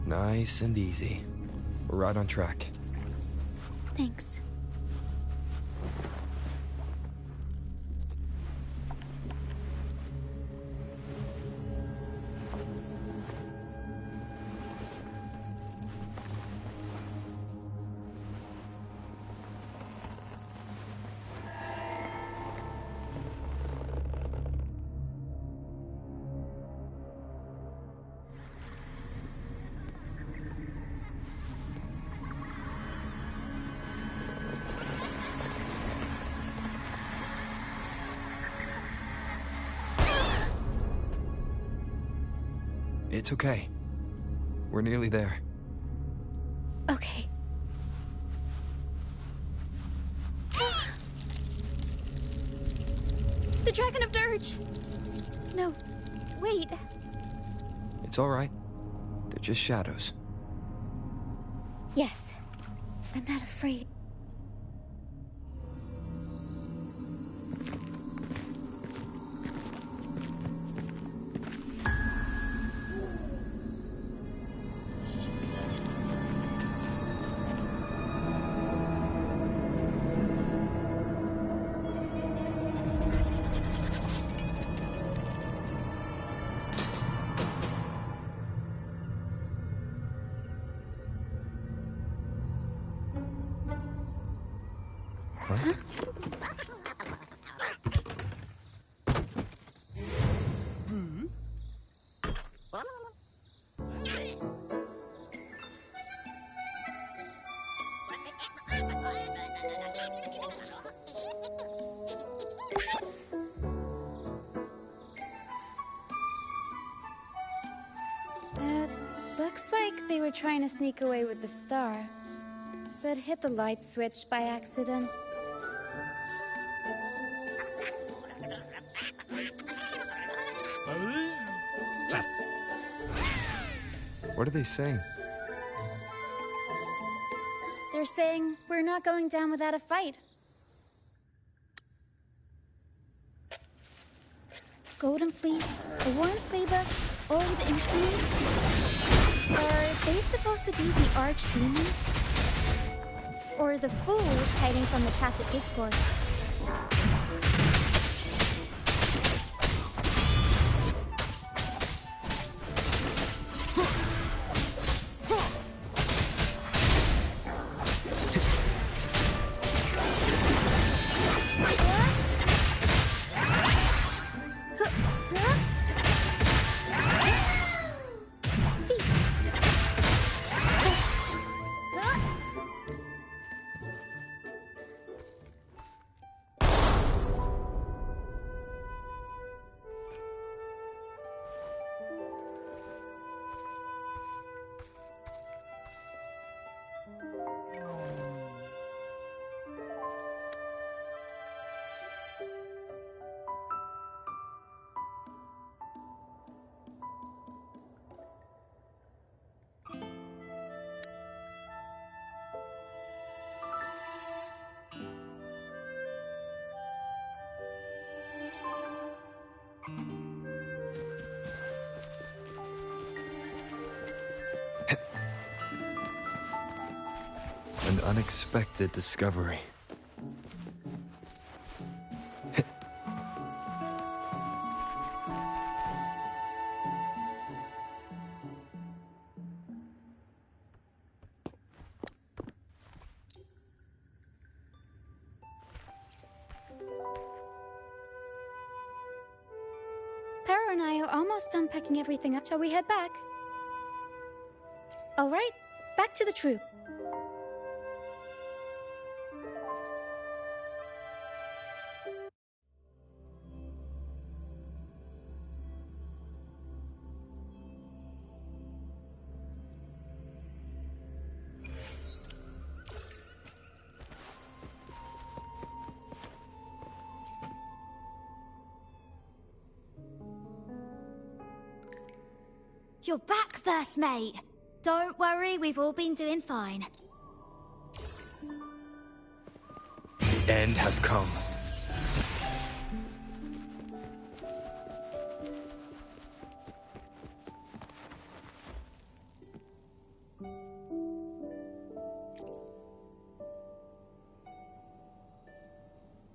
Nice and easy. We're right on track. Thanks. It's okay. We're nearly there. Okay. The Dragon of Dirge! No, wait. It's all right. They're just shadows. Yes, I'm not afraid. Looks like they were trying to sneak away with the star, but hit the light switch by accident. What are they saying? They're saying we're not going down without a fight. Golden Fleece, a worn playbook, all the instruments. Are they supposed to be the archdemon? Or the fools hiding from the tacit discourse? An unexpected discovery. Para and I are almost done packing everything up. Shall we head back? All right, back to the troop. You're back, first mate. Don't worry, we've all been doing fine. The end has come.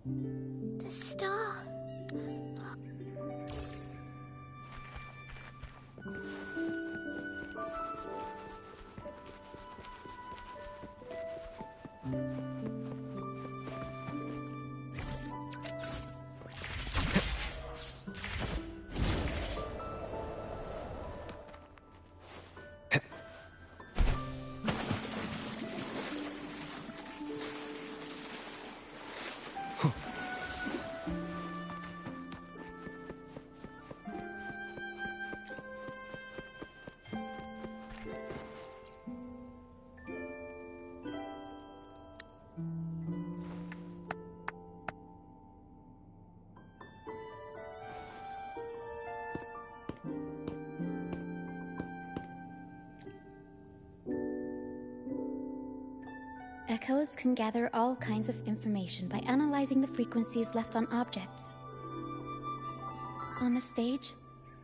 The star. Echoes can gather all kinds of information by analyzing the frequencies left on objects. On the stage,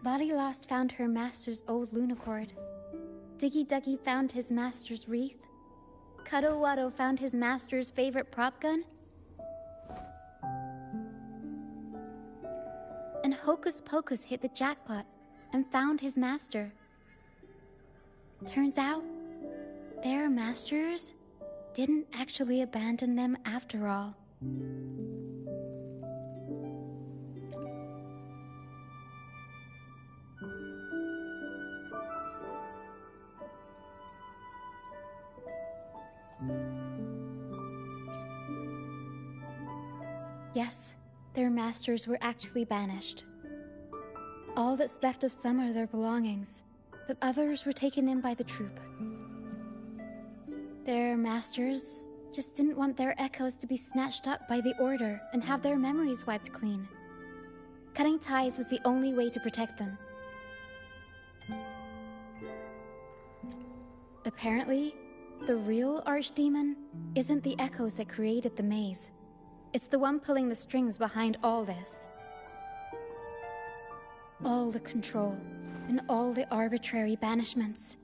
Lottie Lost found her master's old lunacord. Diggy Duggy found his master's wreath. Cuddle Waddle found his master's favorite prop gun. And Hocus Pocus hit the jackpot and found his master. Turns out, their masters didn't actually abandon them after all. Yes, their masters were actually banished. All that's left of some are their belongings, but others were taken in by the troop. Their masters just didn't want their echoes to be snatched up by the Order and have their memories wiped clean. Cutting ties was the only way to protect them. Apparently, the real Archdemon isn't the echoes that created the maze. It's the one pulling the strings behind all this. All the control and all the arbitrary banishments.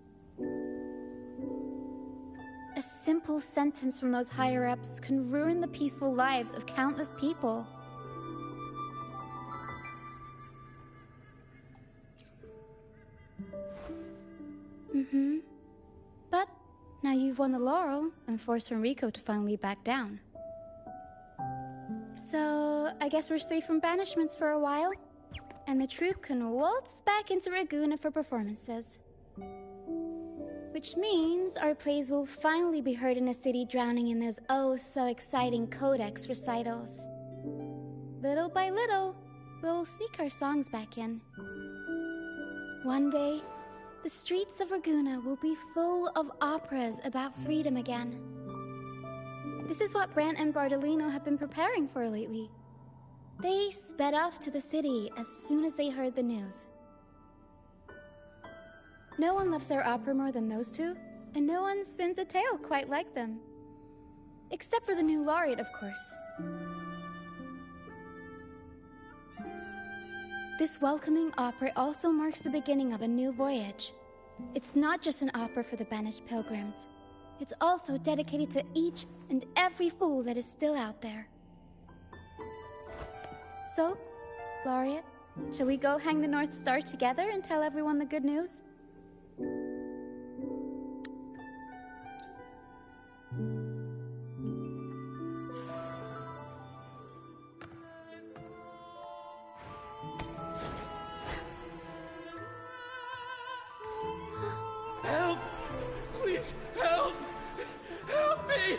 A simple sentence from those higher-ups can ruin the peaceful lives of countless people. But now you've won the laurel and forced Enrico to finally back down. So, I guess we're safe from banishments for a while, and the troupe can waltz back into Ragusa for performances. Which means our plays will finally be heard in a city drowning in those oh-so-exciting codex recitals. Little by little, we'll sneak our songs back in. One day, the streets of Ragusa will be full of operas about freedom again. This is what Brant and Bardolino have been preparing for lately. They sped off to the city as soon as they heard the news. No one loves their opera more than those two, and no one spins a tale quite like them. Except for the new laureate, of course. This welcoming opera also marks the beginning of a new voyage. It's not just an opera for the banished pilgrims. It's also dedicated to each and every fool that is still out there. So, Laureate, shall we go hang the North Star together and tell everyone the good news? Help! Please, help! Help me!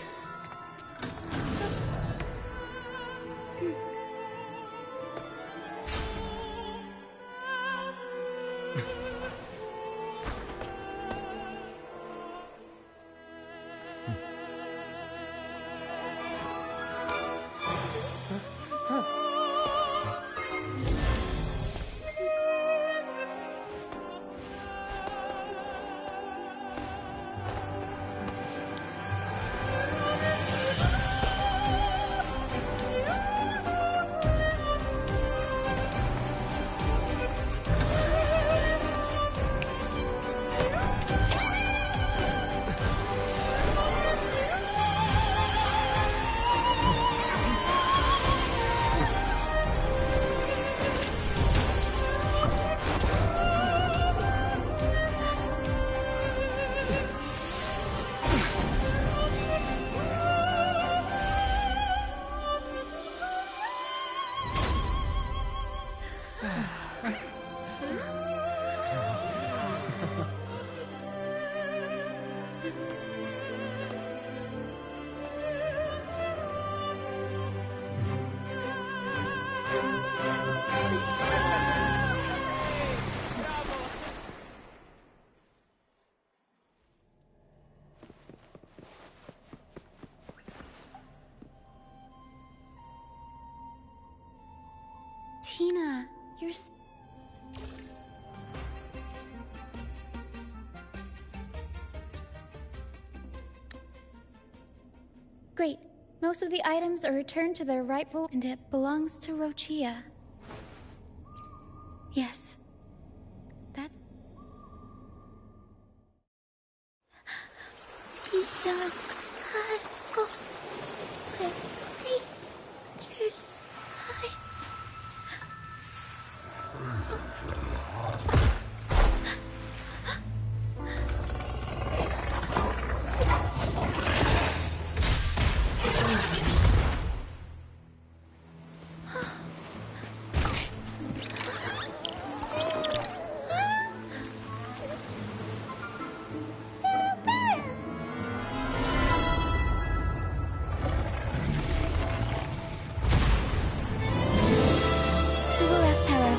You're Great. Most of the items are returned to their rightful, and it belongs to Rochia. Yes. That's... The cut off the dangerous line. To the left, Para.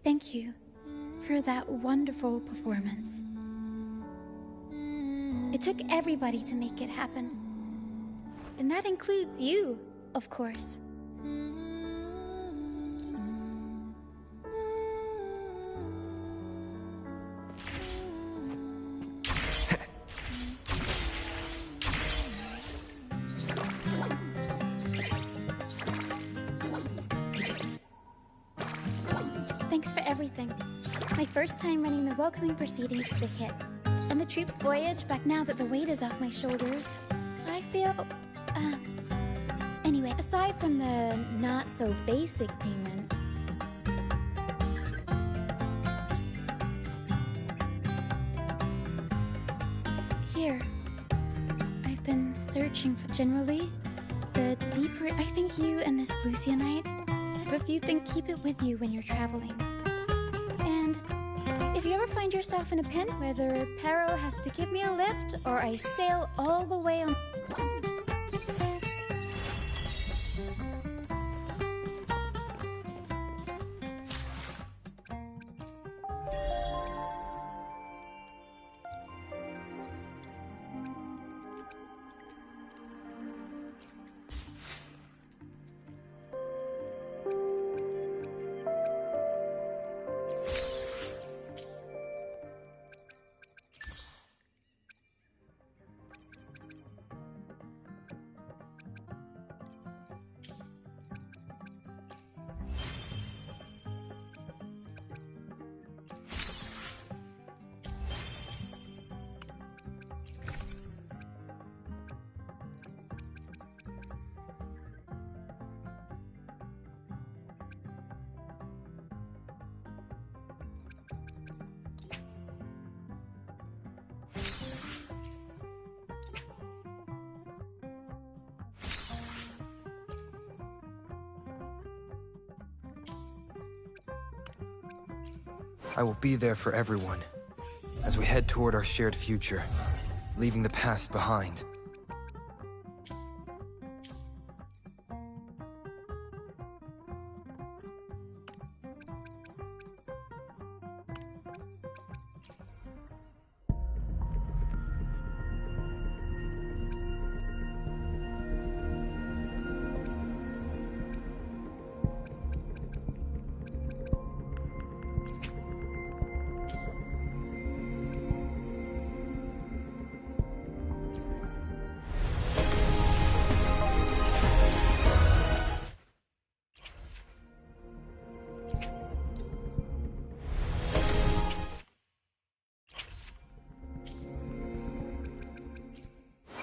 Thank you for that wonderful performance. It took everybody to make it happen. And that includes you, of course. Thanks for everything. My first time running the welcoming proceedings was a hit. And the troop's voyage back now that the weight is off my shoulders, I feel... Anyway, aside from the not-so-basic payment... Here. I've been searching for... Generally, the deeper... I think you and this Lucianite have a few things. Keep it with you when you're traveling. And if you ever find yourself in a pin, whether Pero has to give me a lift or I sail all the way on... I will be there for everyone as we head toward our shared future, leaving the past behind.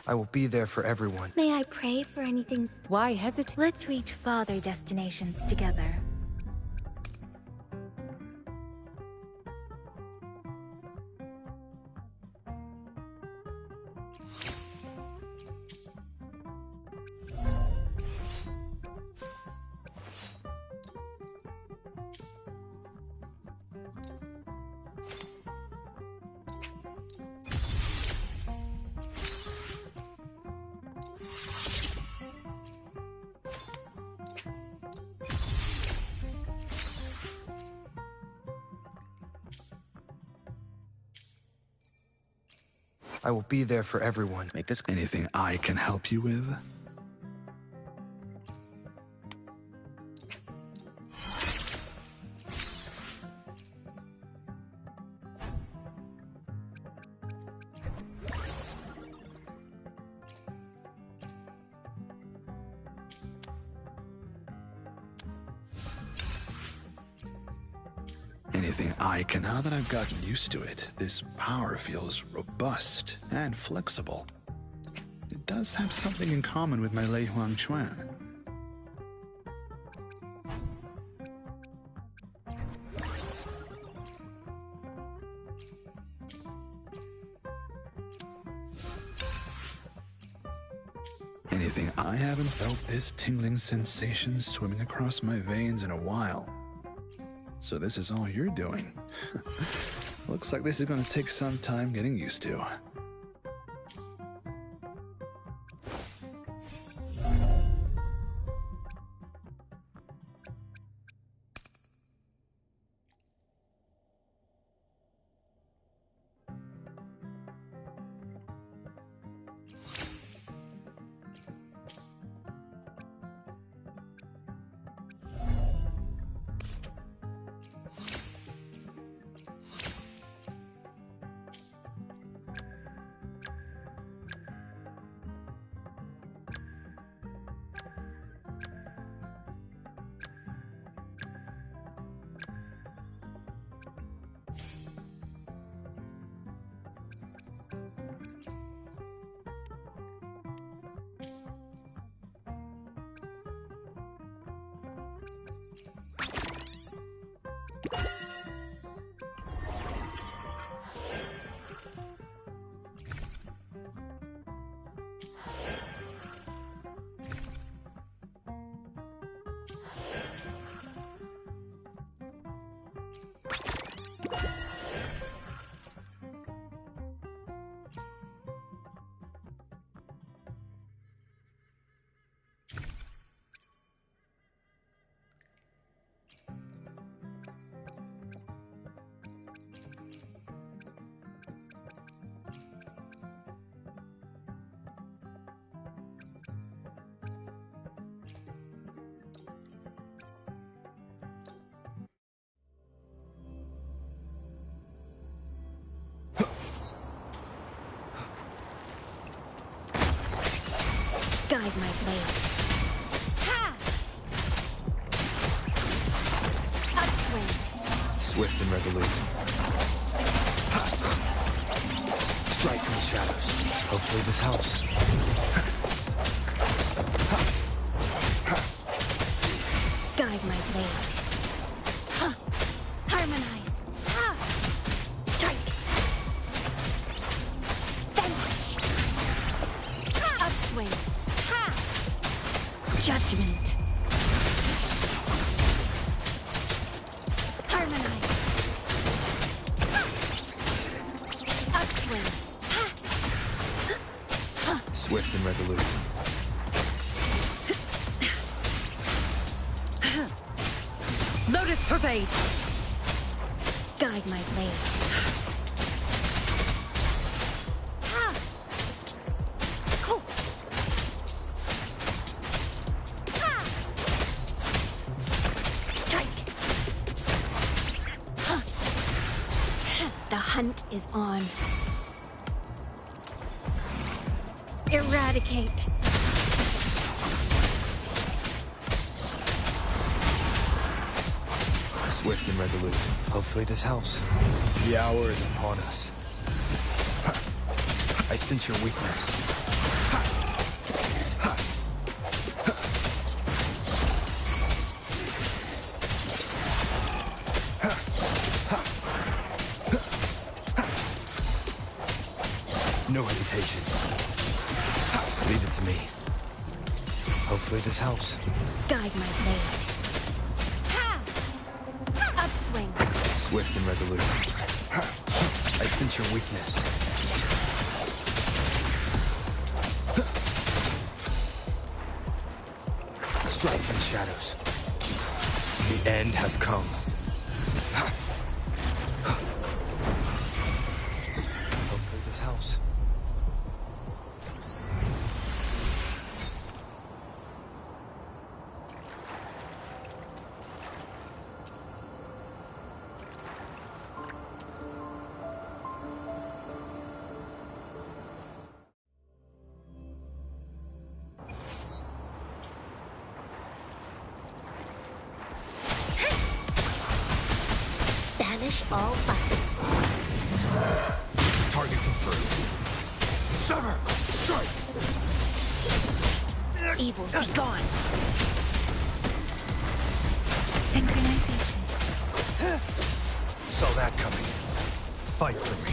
I will be there for everyone. May I pray for anything? Why hesitate? Let's reach farther destinations together. I will be there for everyone. Make this anything I can help you with? Anything I can. Now that I've gotten used to it, this power feels robust and flexible. It does have something in common with my Lei Huang Chuan. Anything I haven't felt this tingling sensation swimming across my veins in a while. So this is all you're doing. Looks like this is going to take some time getting used to. Guide my blade. Ha! Upswing. Swift and resolute. Strike from the shadows. Hopefully this helps. Guide my blade. Ha! Harmonize. Ha! Strike. Vanquish. Ha! Upswing. Ha! Judgment. Harmonize. Ha! Upswing. Ha! Swift and resolute. Lotus pervade! Guide my blade. Ha! Cool. Ha! Strike. Ha! The hunt is on. Eradicate. Swift and resolute. Hopefully this helps. The hour is upon us. I sense your weakness. No hesitation. Leave it to me. Hopefully this helps. Guide my blade. Ha! Upswing. Swift and resolute. I sense your weakness. Strike from the shadows. The end has come. Hopefully this helps. all fights. Target confirmed. Sever! Strike! Evils be gone. Synchronization. Saw that coming. Fight for me.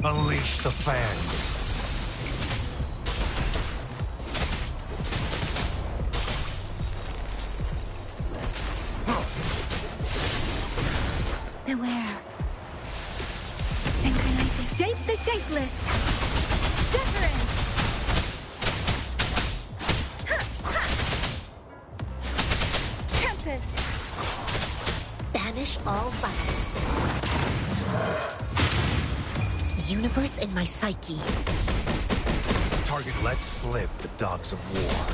Unleash the fangs. Beware. Synchronizing. Shape the shapeless. Different. Tempest. Banish all vice. Universe in my psyche. Target let slip the dogs of war.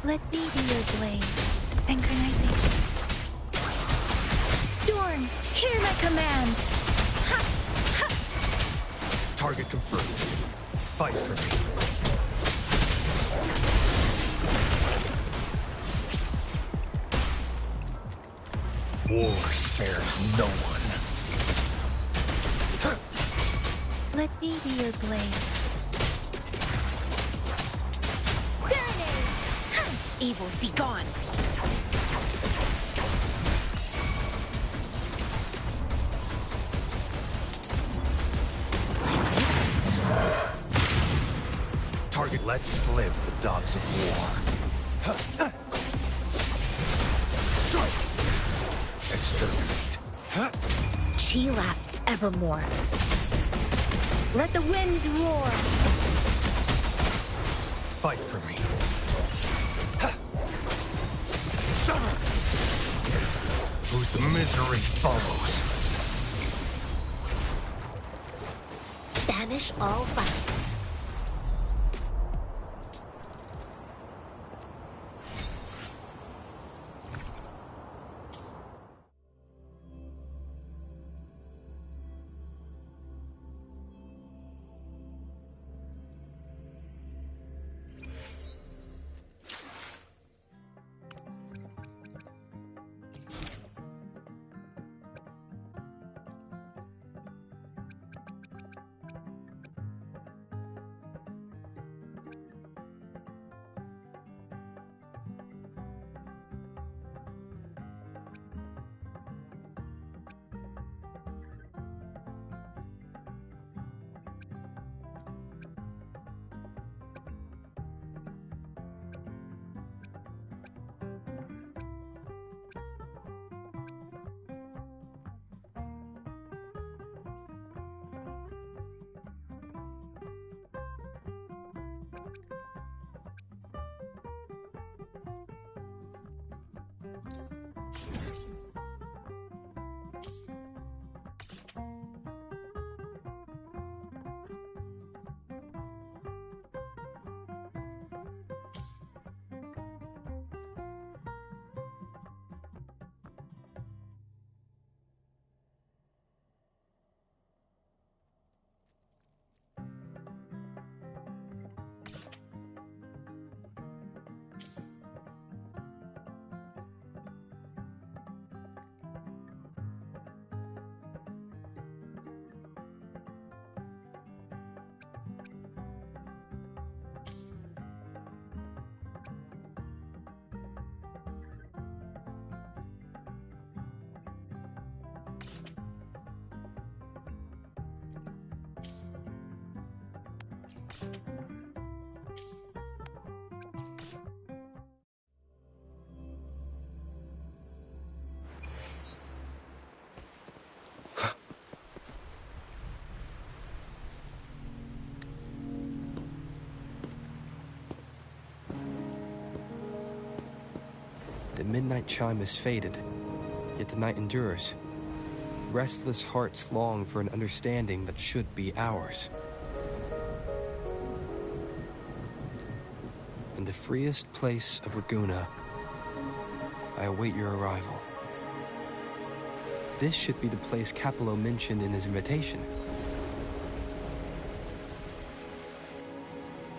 Let me be your blade. Synchronization. Storm, hear my command. Ha! Ha! Target confirmed. Fight for me. War spares no one. Let me be your blade. Serenade! Ha! Evils be gone. Target let slip the dogs of war. Strike! Exterminate. Chi lasts evermore. Let the winds roar. Fight for me. Summer! Whose misery follows. Banish all vice. The midnight chime has faded, yet the night endures. Restless hearts long for an understanding that should be ours. In the freest place of Raguna, I await your arrival. This should be the place Capello mentioned in his invitation.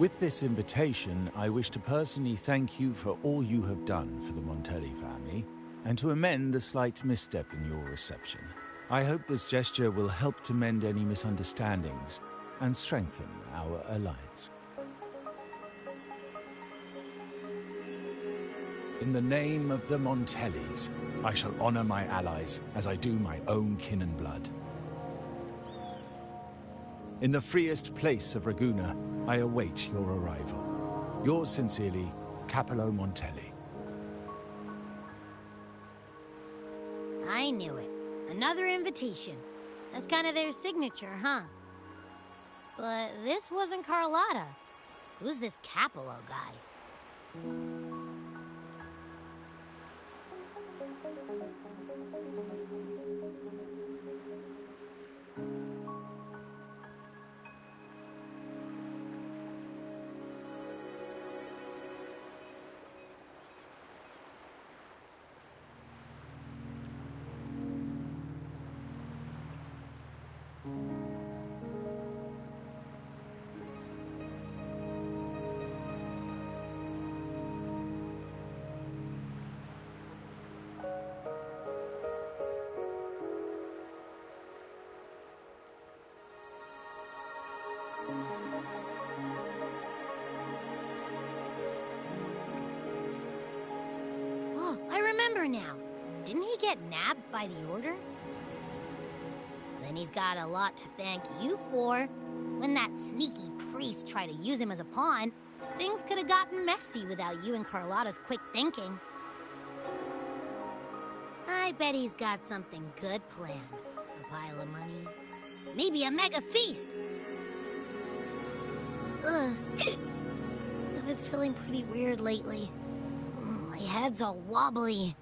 With this invitation, I wish to personally thank you for all you have done for the Montelli family, and to amend the slight misstep in your reception. I hope this gesture will help to mend any misunderstandings and strengthen our alliance. In the name of the Montellis, I shall honor my allies as I do my own kin and blood. In the freest place of Ragusa, I await your arrival. Yours sincerely, Capello Montelli. I knew it. Another invitation. That's kind of their signature, huh? But this wasn't Carlotta. Who's this Capello guy? Oh, I remember now. Didn't he get nabbed by the Order? Then he's got a lot to thank you for. When that sneaky priest tried to use him as a pawn, things could have gotten messy without you and Carlotta's quick thinking. I bet he's got something good planned. A pile of money. Maybe a mega feast! Ugh. I've been feeling pretty weird lately. My head's all wobbly.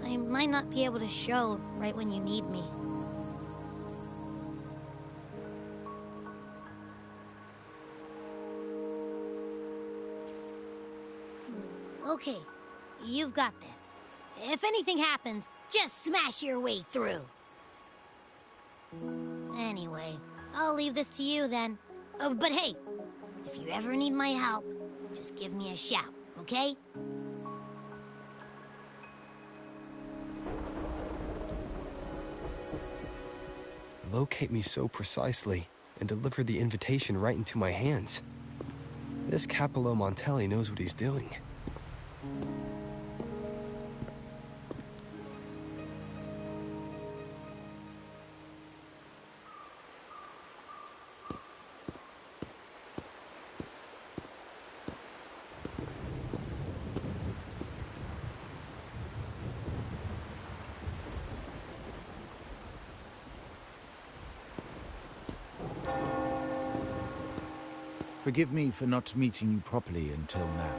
I might not be able to show right when you need me. Okay, you've got this. If anything happens, just smash your way through. Anyway, I'll leave this to you then. Oh, but hey, if you ever need my help, just give me a shout, okay? Locate me so precisely and deliver the invitation right into my hands. This Capello Montelli knows what he's doing. Forgive me for not meeting you properly until now.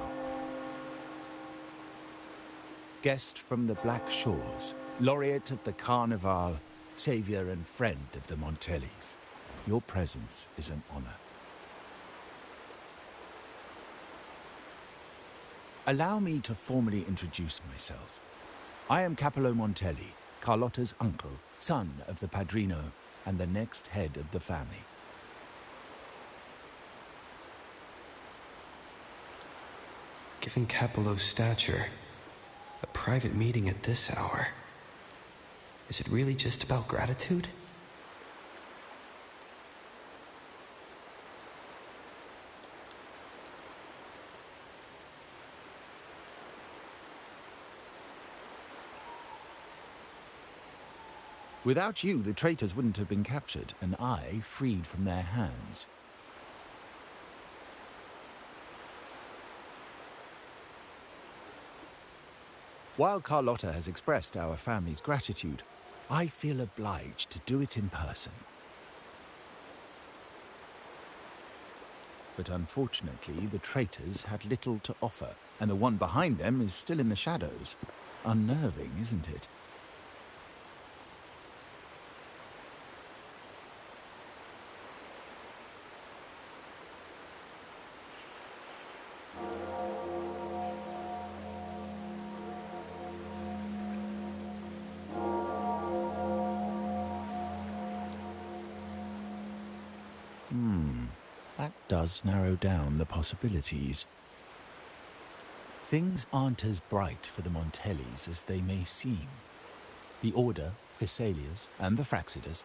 Guest from the Black Shores, laureate of the Carnival, savior and friend of the Montellis. Your presence is an honor. Allow me to formally introduce myself. I am Capello Montelli, Carlotta's uncle, son of the Padrino, and the next head of the family. Given Capello's stature, a private meeting at this hour. Is it really just about gratitude? Without you, the traitors wouldn't have been captured, and I freed from their hands. While Carlotta has expressed our family's gratitude, I feel obliged to do it in person. But unfortunately, the traitors had little to offer, and the one behind them is still in the shadows. Unnerving, isn't it? That does narrow down the possibilities. Things aren't as bright for the Montellis as they may seem. The Order, Physaelias, and the Fraxidas,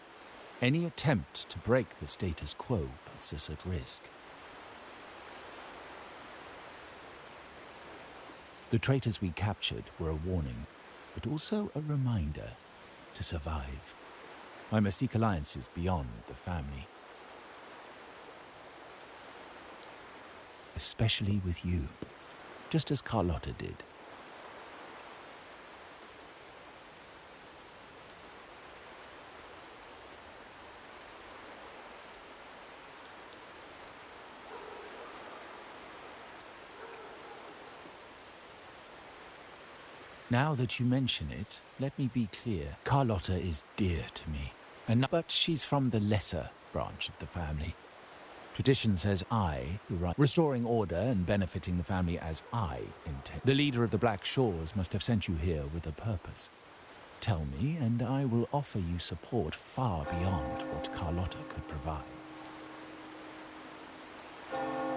any attempt to break the status quo puts us at risk. The traitors we captured were a warning, but also a reminder to survive. I must seek alliances beyond the family. Especially with you, just as Carlotta did. Now that you mention it, let me be clear. Carlotta is dear to me, but she's from the lesser branch of the family. Tradition says I, restoring order and benefiting the family as I intend. The leader of the Black Shores must have sent you here with a purpose. Tell me, and I will offer you support far beyond what Carlotta could provide.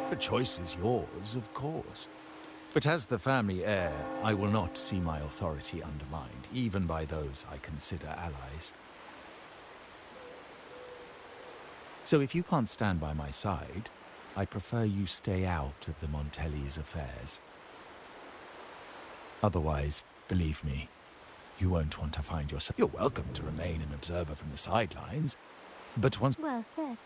The choice is yours, of course. But as the family heir, I will not see my authority undermined, even by those I consider allies. So if you can't stand by my side, I prefer you stay out of the Montellis' affairs. Otherwise, believe me, you won't want to find yourself. You're welcome to remain an observer from the sidelines, but once... Well said.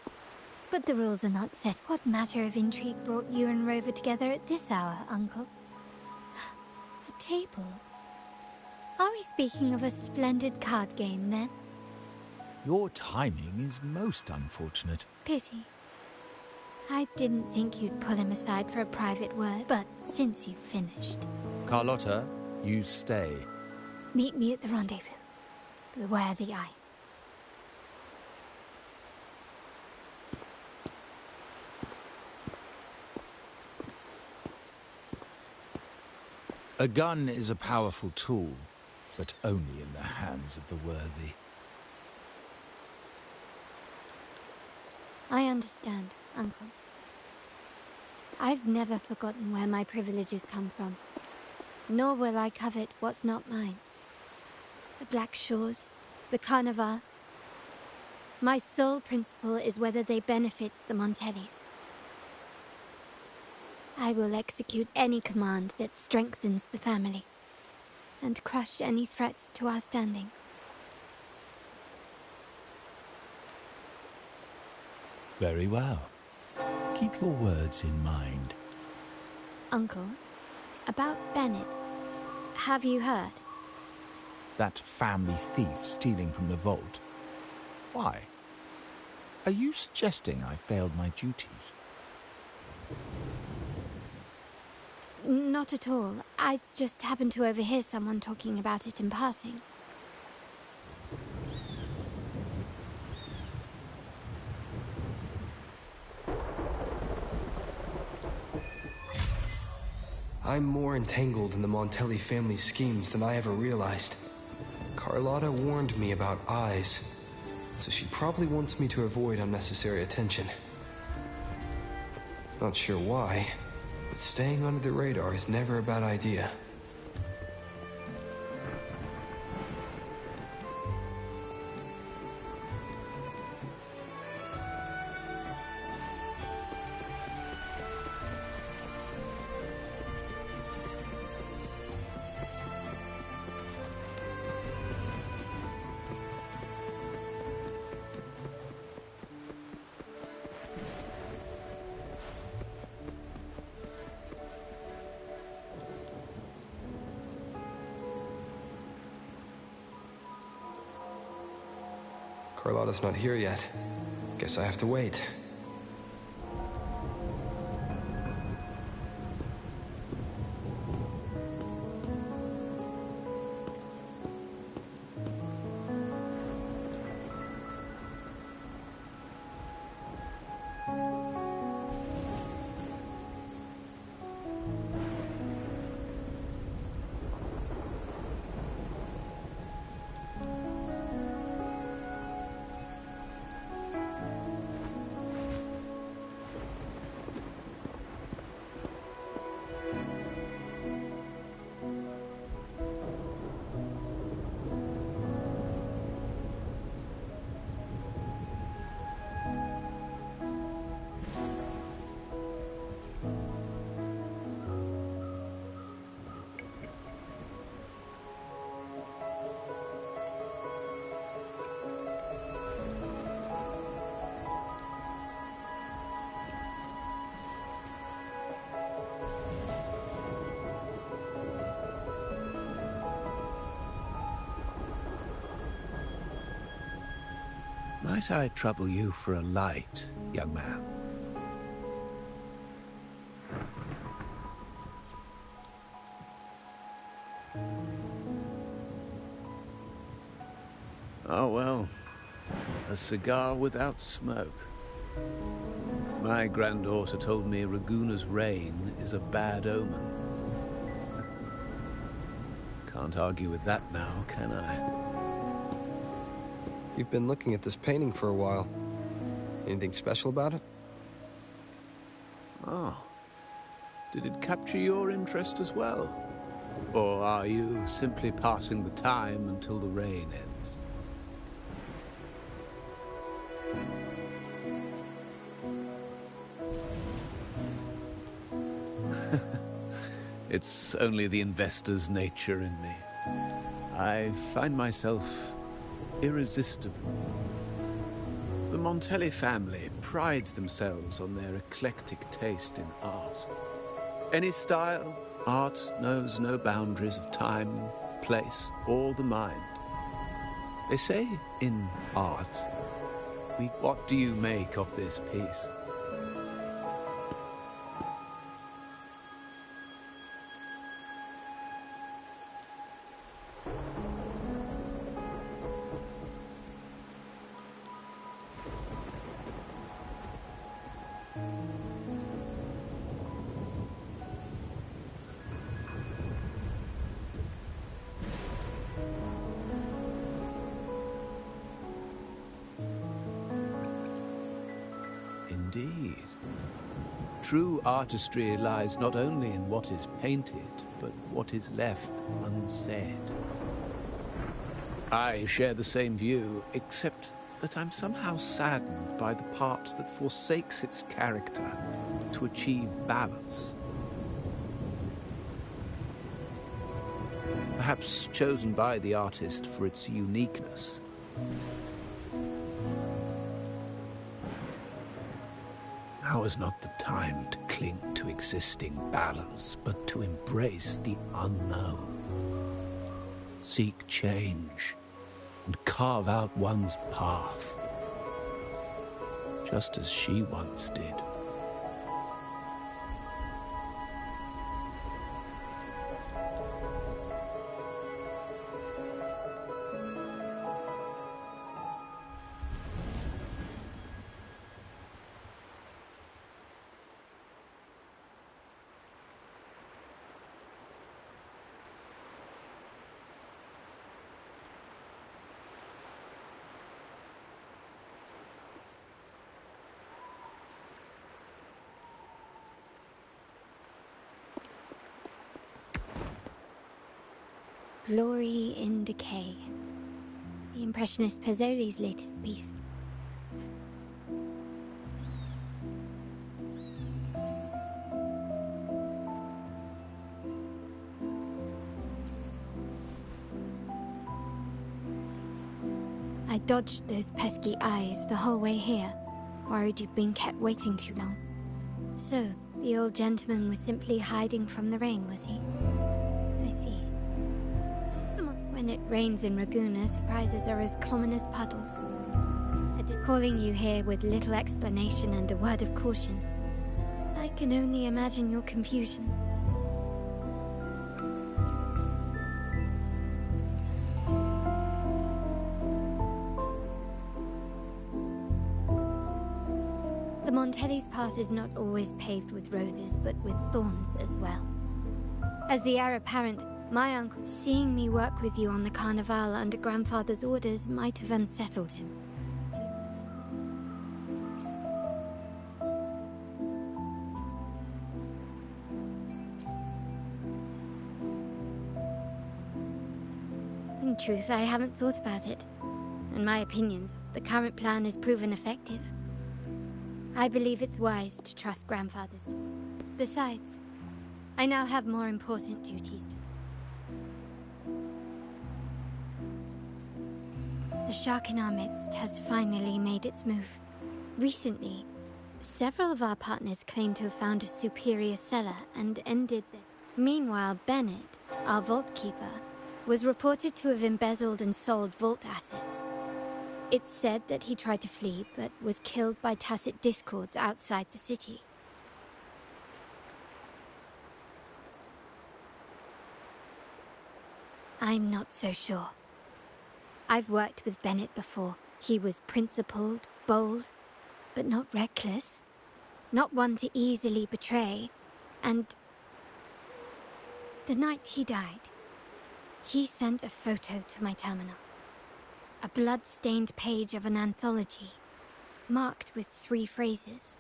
But the rules are not set. What matter of intrigue brought you and Rover together at this hour, Uncle? A table? Are we speaking of a splendid card game, then? Your timing is most unfortunate. Pity. I didn't think you'd pull him aside for a private word, but since you've finished... Carlotta, you stay. Meet me at the rendezvous. Beware the ice. A gun is a powerful tool, but only in the hands of the worthy. I understand, Uncle. I've never forgotten where my privileges come from, nor will I covet what's not mine. The Black Shores, the Carnival. My sole principle is whether they benefit the Montellis. I will execute any command that strengthens the family, and crush any threats to our standing. Very well. Keep your words in mind. Uncle, about Bennett, have you heard? That family thief stealing from the vault. Why? Are you suggesting I failed my duties? Not at all. I just happened to overhear someone talking about it in passing. I'm more entangled in the Montelli family's schemes than I ever realized. Carlotta warned me about eyes, so she probably wants me to avoid unnecessary attention. Not sure why, but staying under the radar is never a bad idea. Carlotta's not here yet. Guess I have to wait. Might I trouble you for a light, young man? Oh, well, a cigar without smoke. My granddaughter told me Raguna's rain is a bad omen. Can't argue with that now, can I? You've been looking at this painting for a while. Anything special about it? Oh. Did it capture your interest as well? Or are you simply passing the time until the rain ends? It's only the investor's nature in me. I find myself irresistible. The Montelli family prides themselves on their eclectic taste in art. Any style, art knows no boundaries of time, place, or the mind. They say in art, what do you make of this piece? Indeed. True artistry lies not only in what is painted, but what is left unsaid. I share the same view, except that I'm somehow saddened by the part that forsakes its character to achieve balance. Perhaps chosen by the artist for its uniqueness. Now is not the time to cling to existing balance, but to embrace the unknown. Seek change, and carve out one's path, just as she once did. Glory in Decay. The Impressionist Pazzoli's latest piece. I dodged those pesky eyes the whole way here, worried you'd been kept waiting too long. So, the old gentleman was simply hiding from the rain, was he? I see. When it rains in Raguna, surprises are as common as puddles. Calling you here with little explanation and a word of caution. I can only imagine your confusion. The Montelli's path is not always paved with roses, but with thorns as well. As the heir apparent, my uncle, seeing me work with you on the Carnival under grandfather's orders, might have unsettled him. In truth, I haven't thought about it. In my opinions, the current plan has proven effective. I believe it's wise to trust grandfather's. Besides, I now have more important duties to. The shark in our midst has finally made its move. Recently, several of our partners claimed to have found a superior cellar and ended the... Meanwhile, Bennett, our vault keeper, was reported to have embezzled and sold vault assets. It's said that he tried to flee, but was killed by tacit discords outside the city. I'm not so sure. I've worked with Bennett before. He was principled, bold, but not reckless. Not one to easily betray. And the night he died, he sent a photo to my terminal. A blood-stained page of an anthology, marked with 3 phrases.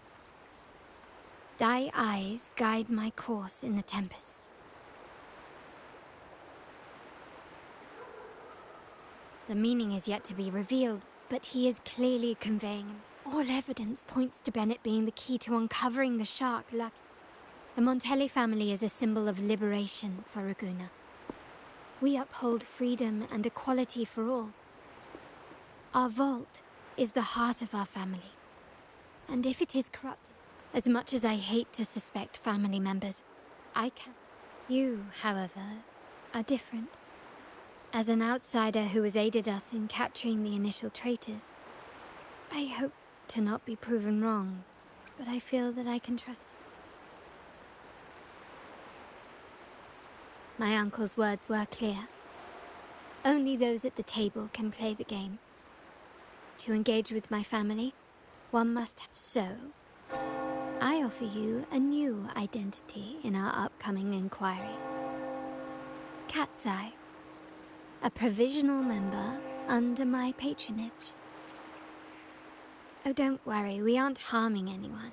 Thy eyes guide my course in the tempest. The meaning is yet to be revealed, but he is clearly conveying. All evidence points to Bennett being the key to uncovering the shark. The Montelli family is a symbol of liberation for Raguna. We uphold freedom and equality for all. Our vault is the heart of our family. And if it is corrupted, as much as I hate to suspect family members, I can. You, however, are different. As an outsider who has aided us in capturing the initial traitors, I hope to not be proven wrong, but I feel that I can trust you. My uncle's words were clear. Only those at the table can play the game. To engage with my family, one must. So, I offer you a new identity in our upcoming inquiry. Cat's Eye. A provisional member under my patronage. Oh, don't worry, we aren't harming anyone.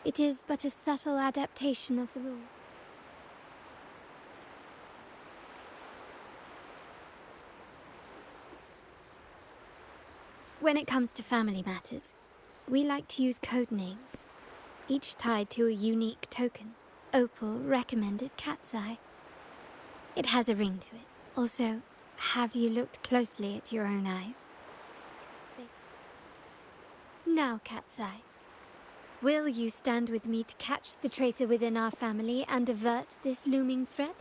It is but a subtle adaptation of the rule. When it comes to family matters, we like to use code names, each tied to a unique token. Opal recommended Cat's Eye. It has a ring to it. Also, have you looked closely at your own eyes? Now, Cat's Eye, will you stand with me to catch the traitor within our family and avert this looming threat?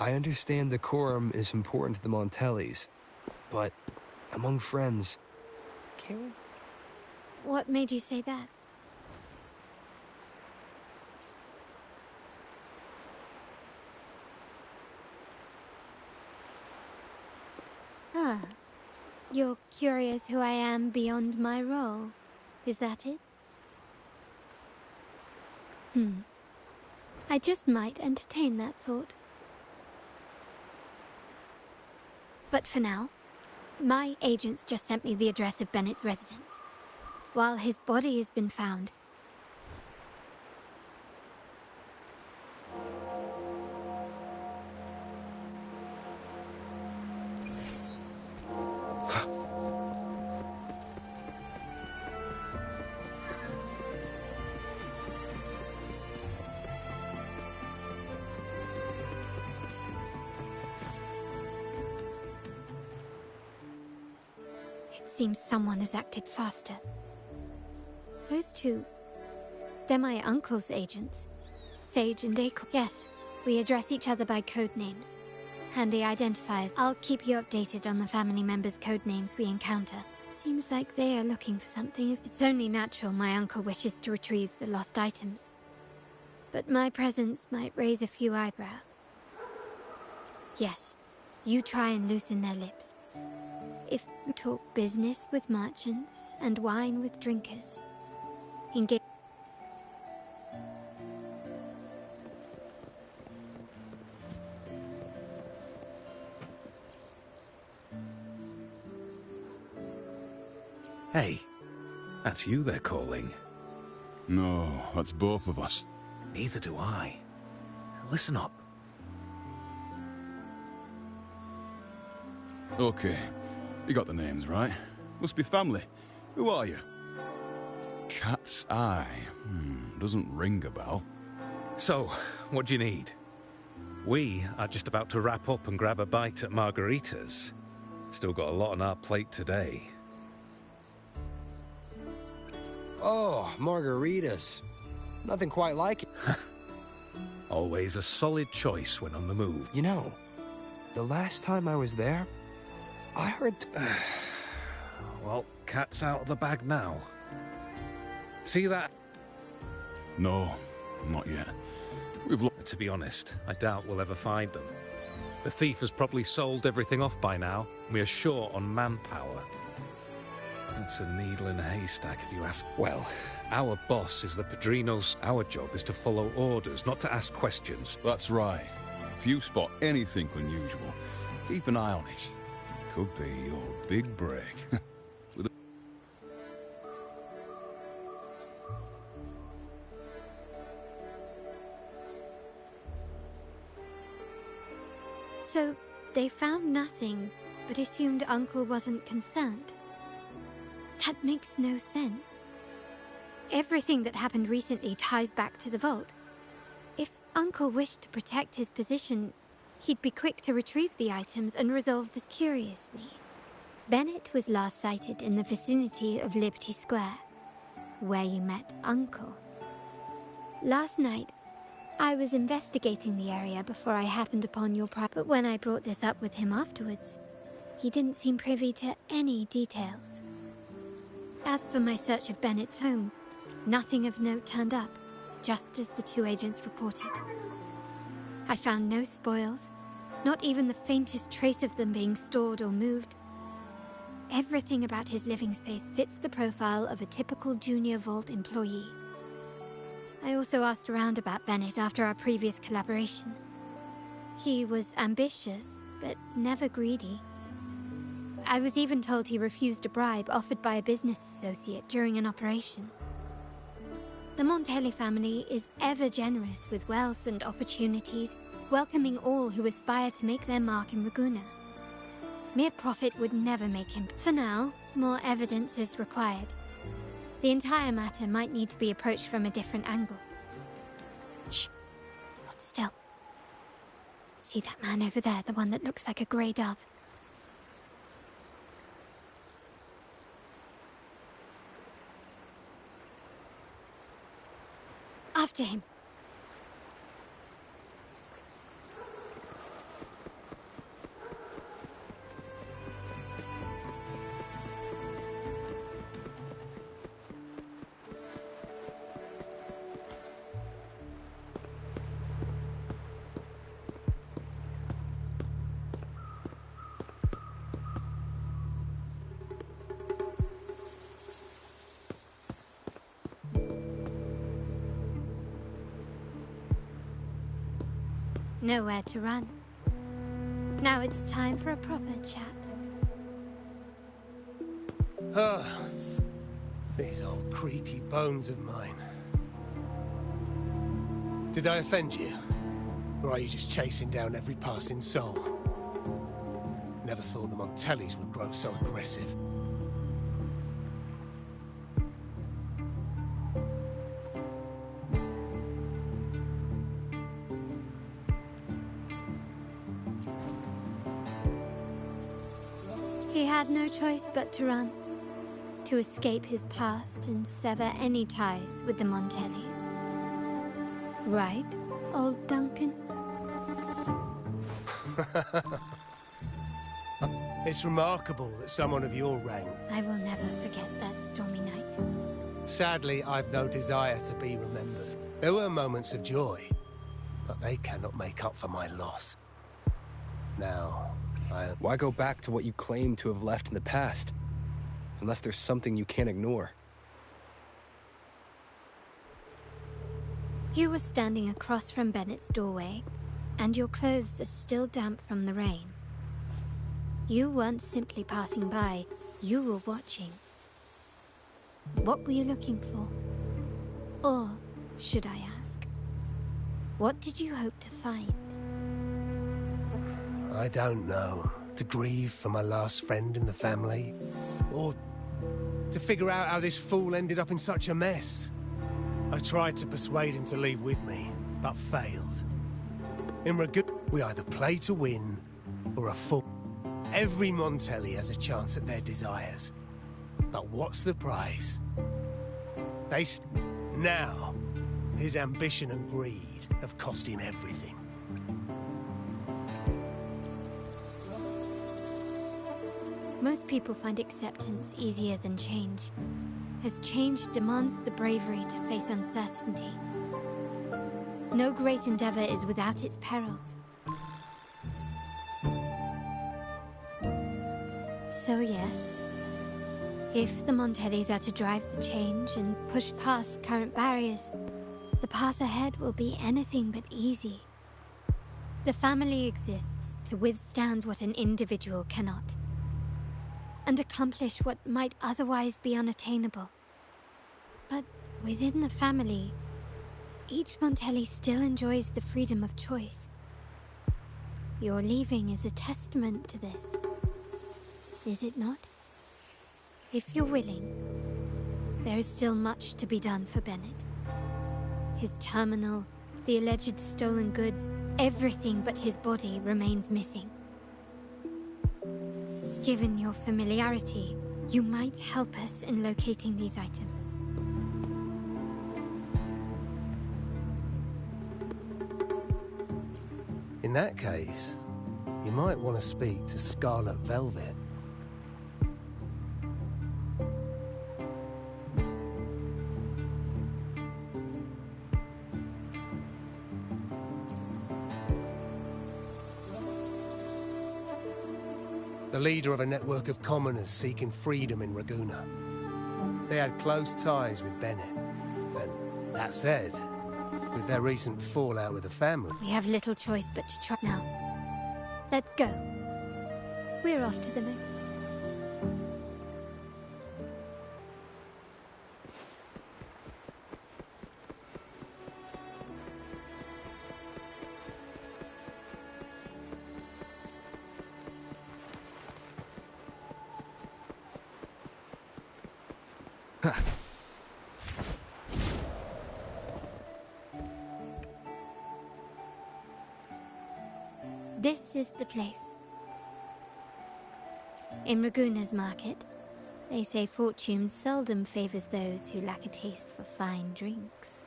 I understand decorum is important to the Montellis, but among friends, can't we? What made you say that? Ah, you're curious who I am beyond my role. Is that it? I just might entertain that thought. But for now, my agents just sent me the address of Bennett's residence. While his body has been found, it seems someone has acted faster. Those two, they're my uncle's agents. Sage and Acorn. Yes, we address each other by code names. Handy identifiers. I'll keep you updated on the family members' code names we encounter. Seems like they are looking for something. It's only natural my uncle wishes to retrieve the lost items. But my presence might raise a few eyebrows. Yes, you try and loosen their lips. If you talk business with merchants and wine with drinkers, engage. Hey, that's you they're calling. No, that's both of us. Neither do I. Listen up. Okay, you got the names right. Must be family. Who are you? Cat's Eye. Doesn't ring a bell. So, what do you need? We are just about to wrap up and grab a bite at Margarita's. Still got a lot on our plate today. Oh, margaritas. Nothing quite like it. Always a solid choice when on the move. You know, the last time I was there, I heard... Well, cat's out of the bag now. See that? No, not yet. To be honest, I doubt we'll ever find them. The thief has probably sold everything off by now. We are short on manpower. That's a needle in a haystack, if you ask. Well, our boss is the Padrinos. Our job is to follow orders, not to ask questions. That's right. If you spot anything unusual, keep an eye on it. Could be your big break. So, they found nothing, but assumed Uncle wasn't concerned. That makes no sense. Everything that happened recently ties back to the vault. If Uncle wished to protect his position, he'd be quick to retrieve the items and resolve this curiously. Bennett was last sighted in the vicinity of Liberty Square, where you met Uncle. Last night, I was investigating the area before I happened upon your but when I brought this up with him afterwards, he didn't seem privy to any details. As for my search of Bennett's home, nothing of note turned up, just as the two agents reported. I found no spoils, not even the faintest trace of them being stored or moved. Everything about his living space fits the profile of a typical Junior Vault employee. I also asked around about Bennett after our previous collaboration. He was ambitious, but never greedy. I was even told he refused a bribe offered by a business associate during an operation. The Montelli family is ever generous with wealth and opportunities, welcoming all who aspire to make their mark in Ragusa. Mere profit would never make him. For now, more evidence is required. The entire matter might need to be approached from a different angle. Shh. Hold still. See that man over there, the one that looks like a grey dove? After him. Nowhere to run. Now it's time for a proper chat. These old creaky bones of mine. Did I offend you? Or are you just chasing down every passing soul? Never thought the Montellis would grow so aggressive. He had no choice but to run, to escape his past and sever any ties with the Montellis. Right, old Duncan? It's remarkable that someone of your rank... I will never forget that stormy night. Sadly, I've no desire to be remembered. There were moments of joy, but they cannot make up for my loss. Now, Why go back to what you claim to have left in the past? Unless there's something you can't ignore. You were standing across from Bennett's doorway, and your clothes are still damp from the rain. You weren't simply passing by, you were watching. What were you looking for? Or, should I ask, what did you hope to find? I don't know. To grieve for my last friend in the family? Or to figure out how this fool ended up in such a mess? I tried to persuade him to leave with me, but failed. In Ragusa, we either play to win, or a fool. Every Montelli has a chance at their desires. But what's the price? Now, his ambition and greed have cost him everything. Most people find acceptance easier than change, as change demands the bravery to face uncertainty. No great endeavor is without its perils. So yes, if the Montellis are to drive the change and push past current barriers, the path ahead will be anything but easy. The family exists to withstand what an individual cannot, and accomplish what might otherwise be unattainable. But within the family, each Montelli still enjoys the freedom of choice. Your leaving is a testament to this, is it not? If you're willing, there is still much to be done for Bennett. His terminal, the alleged stolen goods, everything but his body remains missing. Given your familiarity, you might help us in locating these items. In that case, you might want to speak to Scarlet Velvet. The leader of a network of commoners seeking freedom in Raguna. They had close ties with Bennett. And that said, with their recent fallout with the family... We have little choice but to try now. Let's go. We're off to the most... This is the place. In Raguna's market, they say fortune seldom favors those who lack a taste for fine drinks.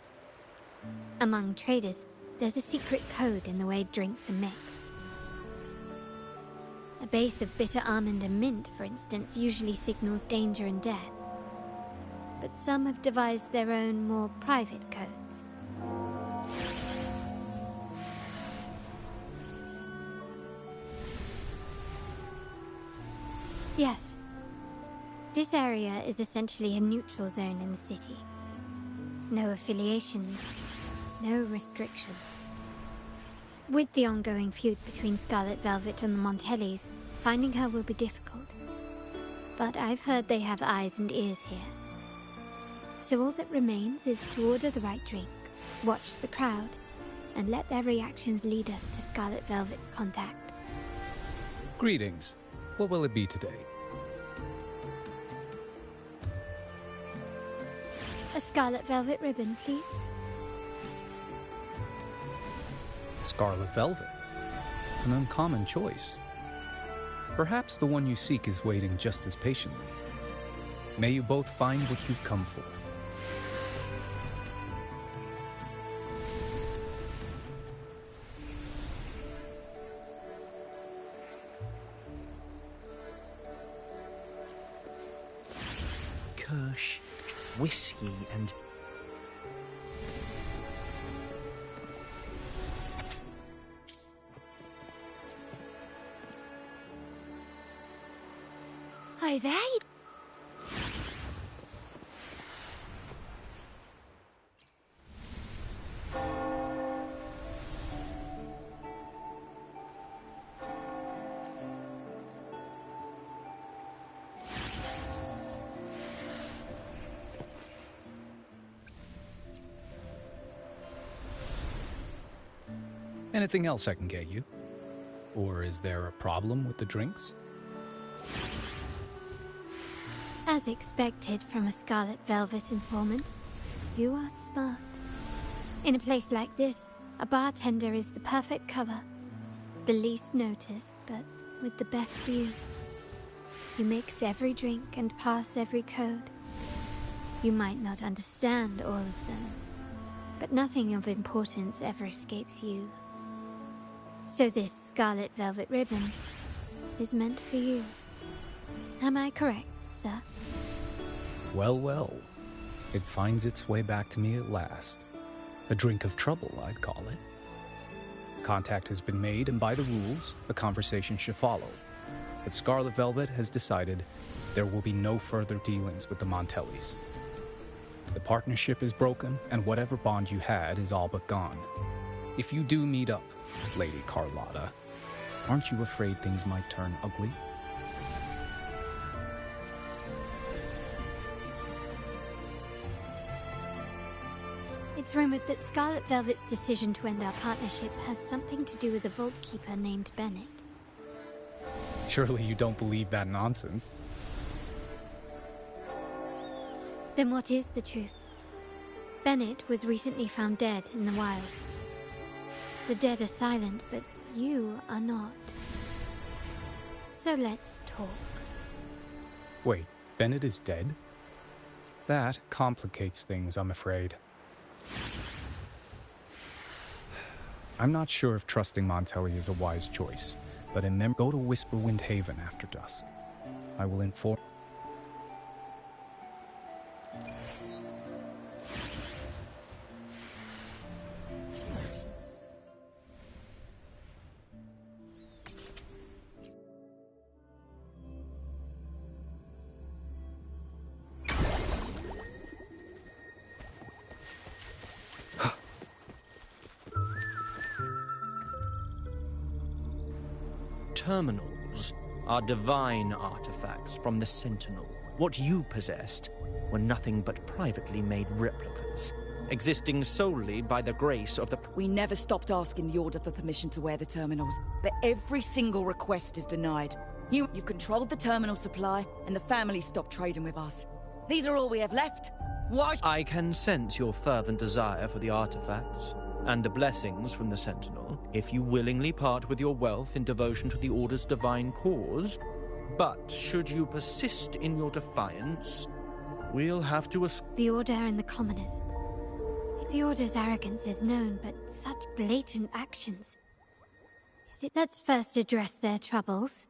Among traders, there's a secret code in the way drinks are mixed. A base of bitter almond and mint, for instance, usually signals danger and death. But some have devised their own, more private codes. Yes. This area is essentially a neutral zone in the city. No affiliations, no restrictions. With the ongoing feud between Scarlet Velvet and the Montellis, finding her will be difficult. But I've heard they have eyes and ears here. So all that remains is to order the right drink, watch the crowd, and let their reactions lead us to Scarlet Velvet's contact. Greetings. What will it be today? A Scarlet Velvet ribbon, please. Scarlet Velvet. An uncommon choice. Perhaps the one you seek is waiting just as patiently. May you both find what you've come for. Kirsch, whiskey, and... Hi there. Anything else I can get you? Or is there a problem with the drinks? As expected from a Scarlet Velvet informant, you are smart. In a place like this, a bartender is the perfect cover. The least noticed, but with the best view. You mix every drink and pass every code. You might not understand all of them, but nothing of importance ever escapes you. So this scarlet velvet ribbon is meant for you. Am I correct, sir? Well, well. It finds its way back to me at last. A drink of trouble, I'd call it. Contact has been made, and by the rules, a conversation should follow. But Scarlet Velvet has decided there will be no further dealings with the Montellis. The partnership is broken, and whatever bond you had is all but gone. If you do meet up, Lady Carlotta, aren't you afraid things might turn ugly? It's rumored that Scarlet Velvet's decision to end our partnership has something to do with a Vault Keeper named Bennett. Surely you don't believe that nonsense. Then what is the truth? Bennett was recently found dead in the wild. The dead are silent, but you are not. So let's talk. Wait, Bennett is dead? That complicates things, I'm afraid. I'm not sure if trusting Montelli is a wise choice, but go to Whisperwind Haven after dusk. I will inform... Terminals are divine artifacts from the Sentinel. What you possessed were nothing but privately made replicas, existing solely by the grace of the... We never stopped asking the Order for permission to wear the terminals, but every single request is denied. You've controlled the terminal supply, and the family stopped trading with us. These are all we have left. Why... I can sense your fervent desire for the artifacts and the blessings from the Sentinel, if you willingly part with your wealth in devotion to the Order's divine cause. But should you persist in your defiance, we'll have to... The Order and the commoners. The Order's arrogance is known, but such blatant actions... Let's first address their troubles.